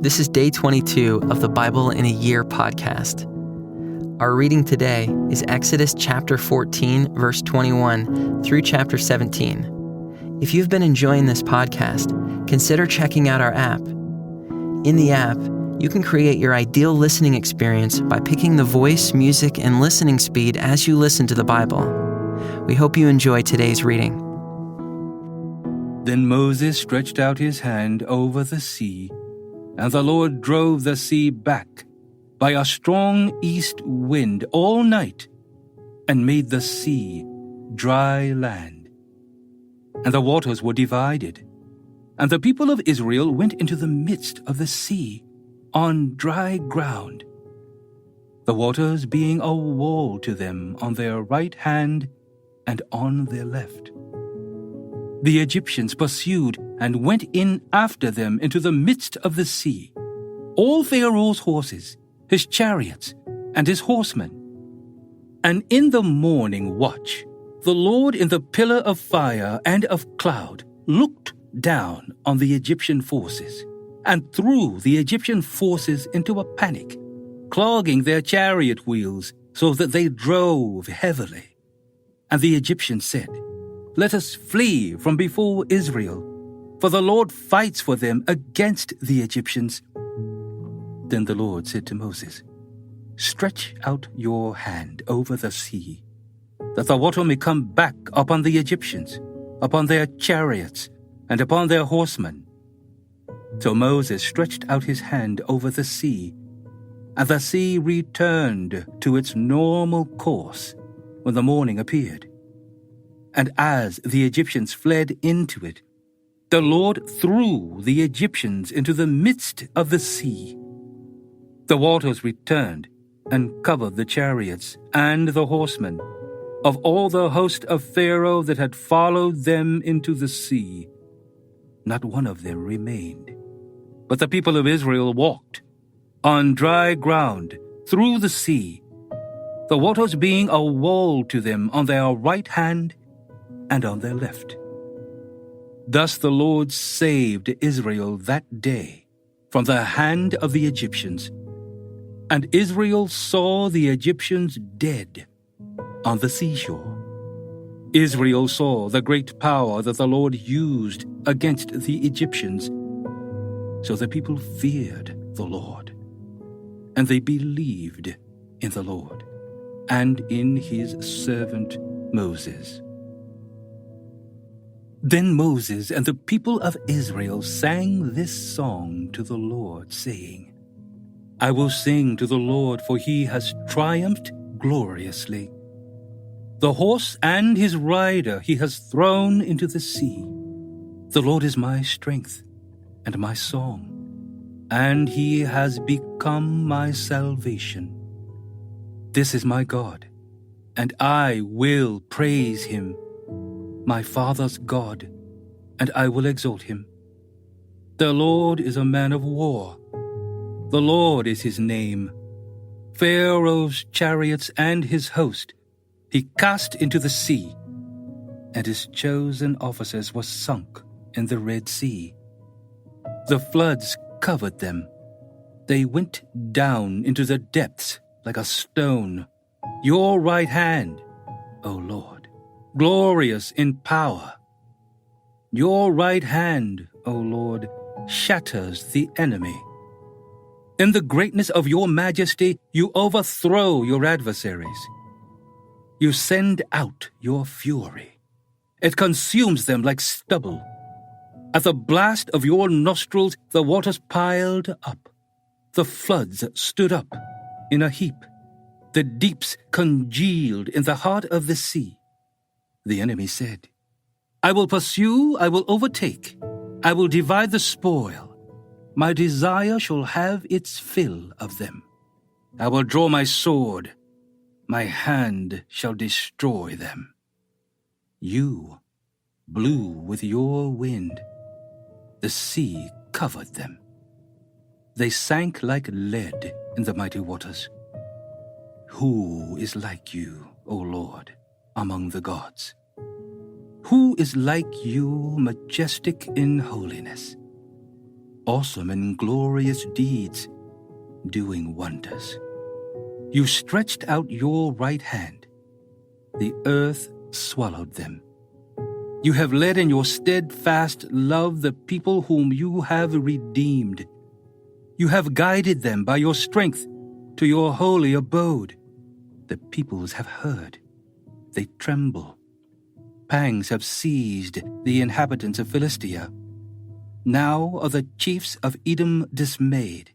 This is day 22 of the Bible in a Year podcast. Our reading today is Exodus chapter 14, verse 21 through chapter 17. If you've been enjoying this podcast, consider checking out our app. In the app, you can create your ideal listening experience by picking the voice, music, and listening speed as you listen to the Bible. We hope you enjoy today's reading. Then Moses stretched out his hand over the sea, and the Lord drove the sea back by a strong east wind all night, and made the sea dry land. And the waters were divided, and the people of Israel went into the midst of the sea on dry ground, the waters being a wall to them on their right hand and on their left. The Egyptians pursued and went in after them into the midst of the sea, all Pharaoh's horses, his chariots, and his horsemen. And in the morning watch, the Lord in the pillar of fire and of cloud looked down on the Egyptian forces and threw the Egyptian forces into a panic, clogging their chariot wheels so that they drove heavily. And the Egyptians said, "Let us flee from before Israel, for the Lord fights for them against the Egyptians." Then the Lord said to Moses, "Stretch out your hand over the sea, that the water may come back upon the Egyptians, upon their chariots, and upon their horsemen." So Moses stretched out his hand over the sea, and the sea returned to its normal course when the morning appeared. And as the Egyptians fled into it, the Lord threw the Egyptians into the midst of the sea. The waters returned and covered the chariots and the horsemen of all the host of Pharaoh that had followed them into the sea. Not one of them remained, but the people of Israel walked on dry ground through the sea, the waters being a wall to them on their right hand and on their left. Thus the Lord saved Israel that day from the hand of the Egyptians, and Israel saw the Egyptians dead on the seashore. Israel saw the great power that the Lord used against the Egyptians. So the people feared the Lord, and they believed in the Lord and in his servant Moses. Then Moses and the people of Israel sang this song to the Lord, saying, "I will sing to the Lord, for he has triumphed gloriously. The horse and his rider he has thrown into the sea. The Lord is my strength and my song, and he has become my salvation. This is my God, and I will praise him, my father's God, and I will exalt him. The Lord is a man of war. The Lord is his name. Pharaoh's chariots and his host he cast into the sea, and his chosen officers were sunk in the Red Sea. The floods covered them. They went down into the depths like a stone. Your right hand, O Lord, glorious in power. Your right hand, O Lord, shatters the enemy. In the greatness of your majesty, you overthrow your adversaries. You send out your fury. It consumes them like stubble. At the blast of your nostrils, the waters piled up. The floods stood up in a heap. The deeps congealed in the heart of the sea. The enemy said, "I will pursue, I will overtake. I will divide the spoil. My desire shall have its fill of them. I will draw my sword. My hand shall destroy them." You blew with your wind. The sea covered them. They sank like lead in the mighty waters. Who is like you, O Lord, among the gods? Who is like you, majestic in holiness? awesome and glorious deeds, doing wonders. You stretched out your right hand. The earth swallowed them. You have led in your steadfast love the people whom you have redeemed. You have guided them by your strength to your holy abode. The peoples have heard. They tremble. Pangs have seized the inhabitants of Philistia. Now are the chiefs of Edom dismayed.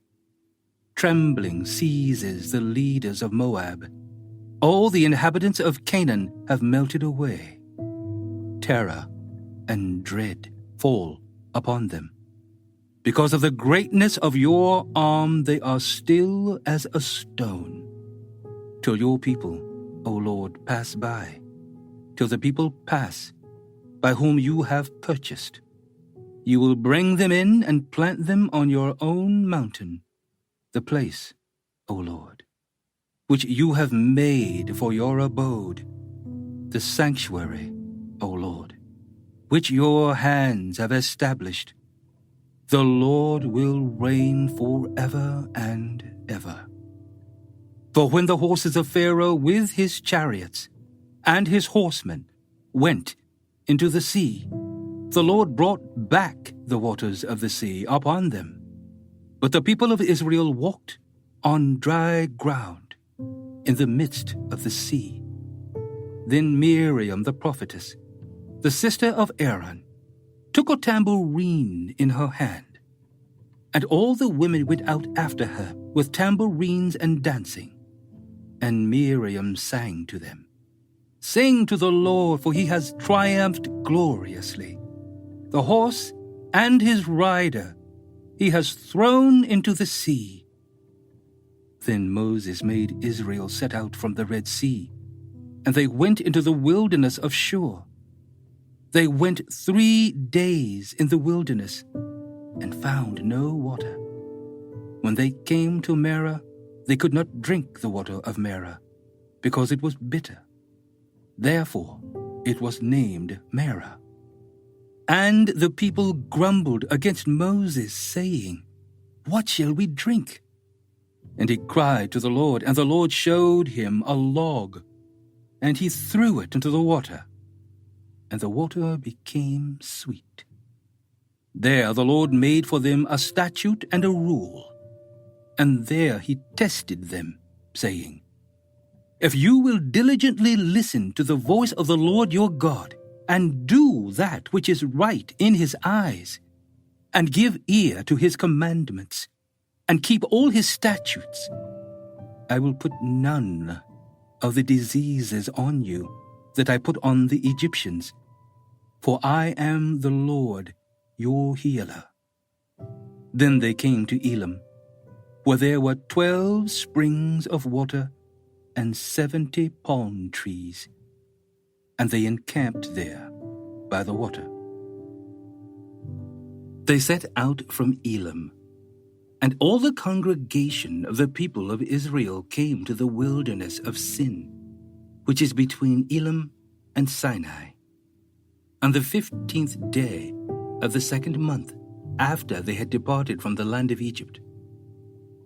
Trembling seizes the leaders of Moab. All the inhabitants of Canaan have melted away. Terror and dread fall upon them. Because of the greatness of your arm, they are still as a stone. Till your people, O Lord, pass by. Till the people pass, by whom you have purchased. You will bring them in and plant them on your own mountain, the place, O Lord, which you have made for your abode, the sanctuary, O Lord, which your hands have established. The Lord will reign forever and ever. For when the horses of Pharaoh with his chariots and his horsemen went into the sea, the Lord brought back the waters of the sea upon them. But the people of Israel walked on dry ground in the midst of the sea. Then Miriam the prophetess, the sister of Aaron, took a tambourine in her hand, and all the women went out after her with tambourines and dancing. And Miriam sang to them, "Sing to the Lord, for he has triumphed gloriously. The horse and his rider he has thrown into the sea." Then Moses made Israel set out from the Red Sea, and they went into the wilderness of Shur. They went 3 days in the wilderness and found no water. When they came to Marah, they could not drink the water of Marah, because it was bitter. Therefore it was named Marah. And the people grumbled against Moses, saying, "What shall we drink?" And he cried to the Lord, and the Lord showed him a log, and he threw it into the water, and the water became sweet. There the Lord made for them a statute and a rule, and there he tested them, saying, "If you will diligently listen to the voice of the Lord your God, and do that which is right in his eyes, and give ear to his commandments, and keep all his statutes, I will put none of the diseases on you that I put on the Egyptians, for I am the Lord your healer." Then they came to Elim, where there were 12 springs of water and 70 palm trees, and they encamped there by the water. They set out from Elim, and all the congregation of the people of Israel came to the wilderness of Sin, which is between Elim and Sinai, on the 15th day of the 2nd month after they had departed from the land of Egypt.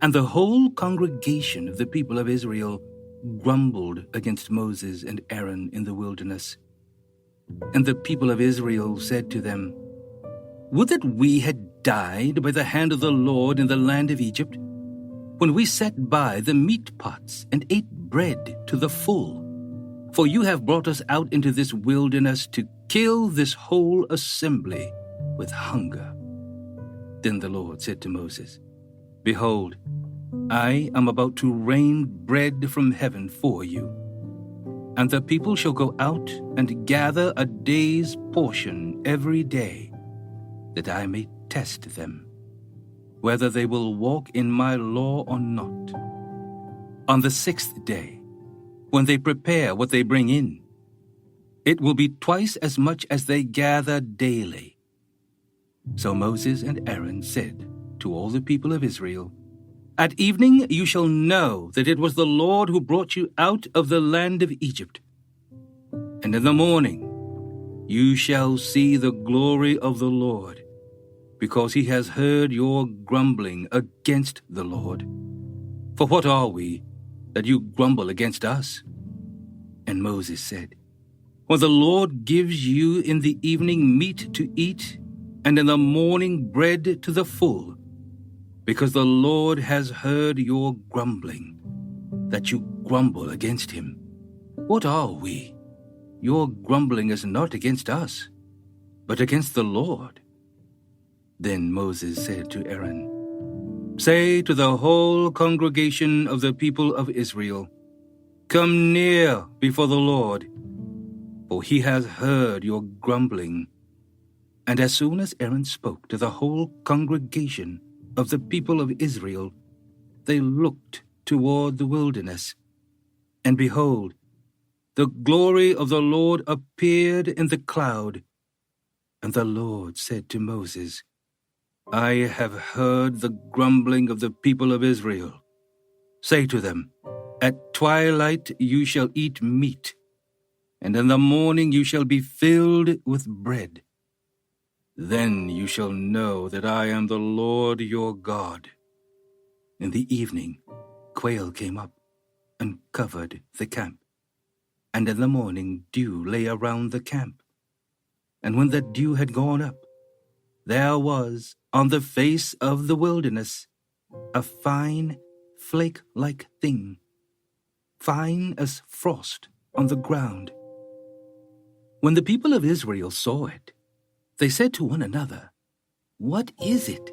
And the whole congregation of the people of Israel grumbled against Moses and Aaron in the wilderness. And the people of Israel said to them, "Would that we had died by the hand of the Lord in the land of Egypt, when we sat by the meat pots and ate bread to the full. For you have brought us out into this wilderness to kill this whole assembly with hunger." Then the Lord said to Moses, "Behold, I am about to rain bread from heaven for you, and the people shall go out and gather a day's portion every day, that I may test them, whether they will walk in my law or not. On the 6th day, when they prepare what they bring in, it will be twice as much as they gather daily." So Moses and Aaron said to all the people of Israel, "At evening you shall know that it was the Lord who brought you out of the land of Egypt. And in the morning you shall see the glory of the Lord, because he has heard your grumbling against the Lord. For what are we, that you grumble against us?" And Moses said, "When the Lord gives you in the evening meat to eat, and in the morning bread to the full, because the Lord has heard your grumbling, that you grumble against him. What are we? Your grumbling is not against us, but against the Lord." Then Moses said to Aaron, "Say to the whole congregation of the people of Israel, 'Come near before the Lord, for he has heard your grumbling.'" And as soon as Aaron spoke to the whole congregation of the people of Israel, they looked toward the wilderness. And behold, the glory of the Lord appeared in the cloud. And the Lord said to Moses, "I have heard the grumbling of the people of Israel. Say to them, 'At twilight you shall eat meat, and in the morning you shall be filled with bread. Then you shall know that I am the Lord your God.'" In the evening, quail came up and covered the camp, and in the morning dew lay around the camp. And when the dew had gone up, there was on the face of the wilderness a fine flake-like thing, fine as frost on the ground. When the people of Israel saw it, they said to one another, "What is it?"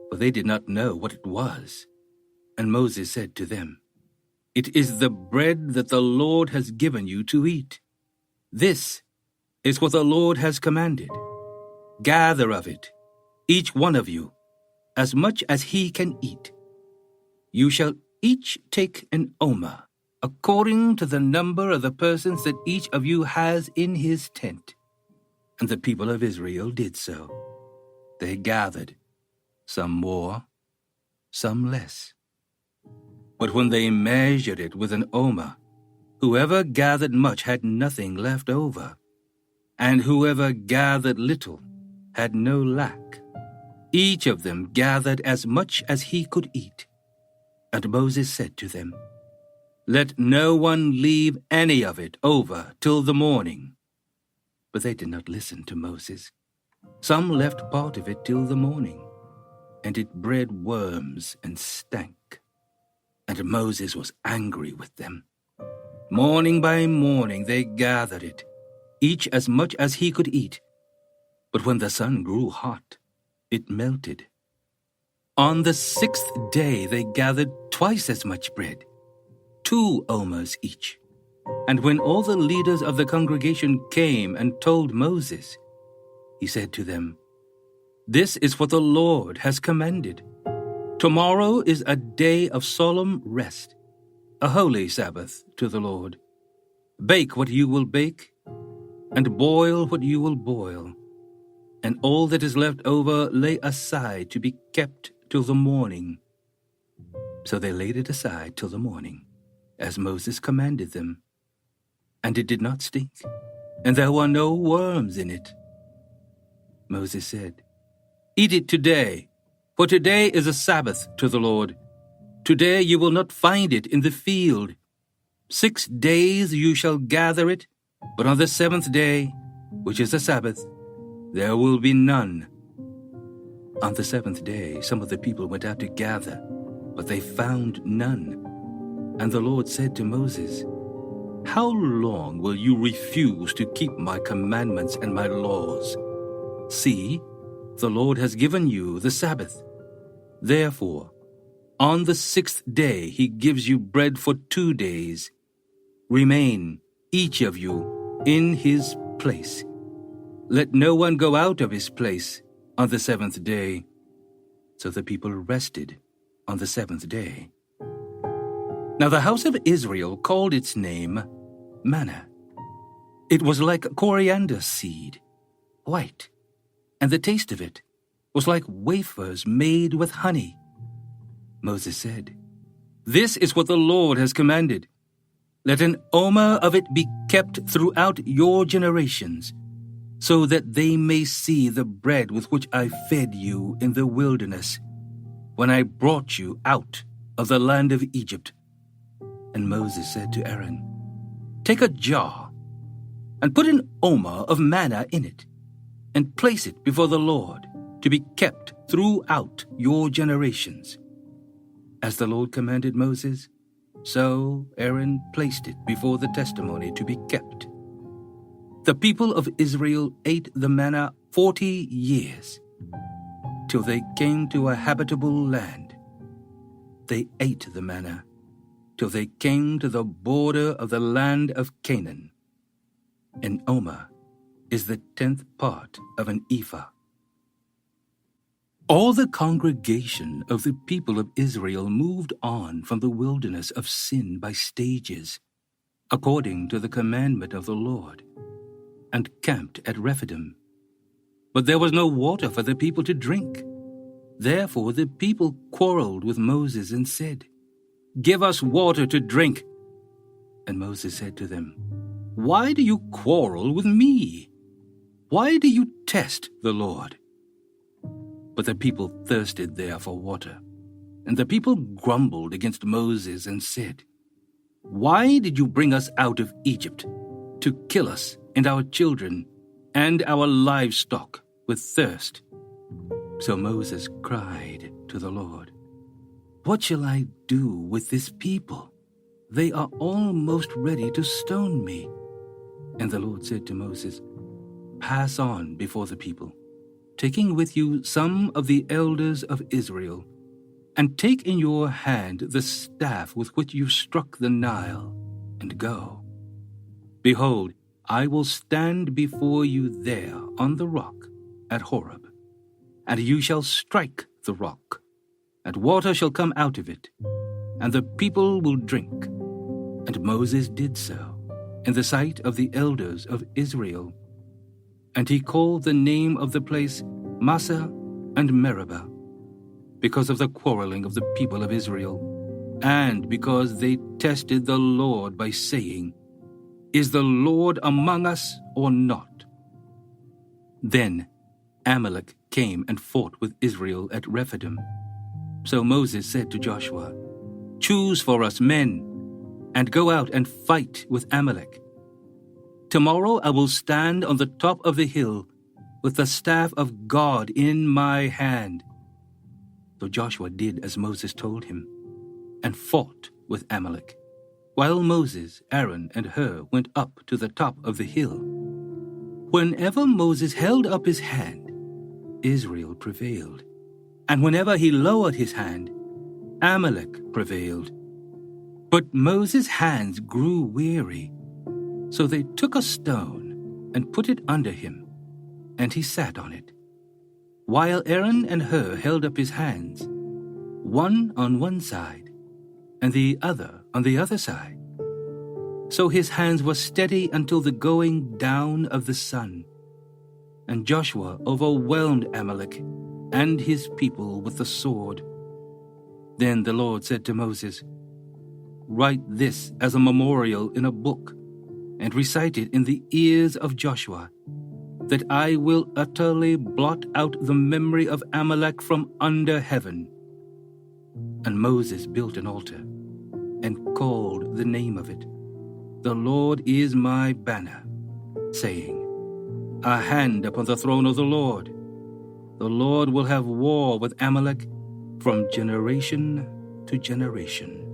For they did not know what it was. And Moses said to them, "It is the bread that the Lord has given you to eat. This is what the Lord has commanded. Gather of it, each one of you, as much as he can eat. You shall each take an omer, according to the number of the persons that each of you has in his tent." And the people of Israel did so. They gathered, some more, some less. But when they measured it with an omer, whoever gathered much had nothing left over, and whoever gathered little had no lack. Each of them gathered as much as he could eat. And Moses said to them, "Let no one leave any of it over till the morning." But they did not listen to Moses. Some left part of it till the morning, and it bred worms and stank. And Moses was angry with them. Morning by morning they gathered it, each as much as he could eat. But when the sun grew hot, it melted. On the 6th day they gathered twice as much bread, 2 omers each. And when all the leaders of the congregation came and told Moses, he said to them, "This is what the Lord has commanded. Tomorrow is a day of solemn rest, a holy Sabbath to the Lord. Bake what you will bake, and boil what you will boil, and all that is left over lay aside to be kept till the morning." So they laid it aside till the morning, as Moses commanded them. And it did not stink, and there were no worms in it. Moses said, "Eat it today, for today is a Sabbath to the Lord. Today you will not find it in the field. 6 days you shall gather it, but on the 7th day, which is a Sabbath, there will be none." On the 7th day, some of the people went out to gather, but they found none. And the Lord said to Moses, "How long will you refuse to keep my commandments and my laws? See, the Lord has given you the Sabbath. Therefore, on the 6th day he gives you bread for 2 days. Remain, each of you, in his place. Let no one go out of his place on the 7th day." So the people rested on the 7th day. Now the house of Israel called its name manna. It was like coriander seed, white, and the taste of it was like wafers made with honey. Moses said, "This is what the Lord has commanded. Let an omer of it be kept throughout your generations. so that they may see the bread with which I fed you in the wilderness, when I brought you out of the land of Egypt. And Moses said to Aaron, Take a jar, and put an omer of manna in it, and place it before the Lord, to be kept throughout your generations. As the Lord commanded Moses, so Aaron placed it before the testimony to be kept. The people of Israel ate the manna 40 years, till they came to a habitable land. They ate the manna till they came to the border of the land of Canaan. An omer is the 10th part of an ephah. All the congregation of the people of Israel moved on from the wilderness of sin by stages, according to the commandment of the Lord, and camped at Rephidim. But there was no water for the people to drink. Therefore the people quarreled with Moses and said, Give us water to drink. And Moses said to them, Why do you quarrel with me? Why do you test the Lord? But the people thirsted there for water. And the people grumbled against Moses and said, Why did you bring us out of Egypt to kill us and our children and our livestock with thirst? So Moses cried to the Lord, What shall I do with this people? They are almost ready to stone me. And the Lord said to Moses, Pass on before the people, taking with you some of the elders of Israel, and take in your hand the staff with which you struck the Nile, and go. Behold, I will stand before you there on the rock at Horeb, and you shall strike the rock, and water shall come out of it, and the people will drink. And Moses did so in the sight of the elders of Israel. And he called the name of the place Massah and Meribah, because of the quarreling of the people of Israel, and because they tested the Lord by saying, Is the Lord among us or not? Then Amalek came and fought with Israel at Rephidim. So Moses said to Joshua, Choose for us men, and go out and fight with Amalek. Tomorrow I will stand on the top of the hill with the staff of God in my hand. So Joshua did as Moses told him, and fought with Amalek, while Moses, Aaron, and Hur went up to the top of the hill. Whenever Moses held up his hand, Israel prevailed, and whenever he lowered his hand, Amalek prevailed. But Moses' hands grew weary, so they took a stone and put it under him, and he sat on it, while Aaron and Hur held up his hands, one on one side, and the other on the other side. So his hands were steady until the going down of the sun. And Joshua overwhelmed Amalek and his people with the sword. Then the Lord said to Moses, Write this as a memorial in a book, and recite it in the ears of Joshua, that I will utterly blot out the memory of Amalek from under heaven. And Moses built an altar, and called the name of it, The Lord is my banner, saying, A hand upon the throne of the Lord. The Lord will have war with Amalek from generation to generation.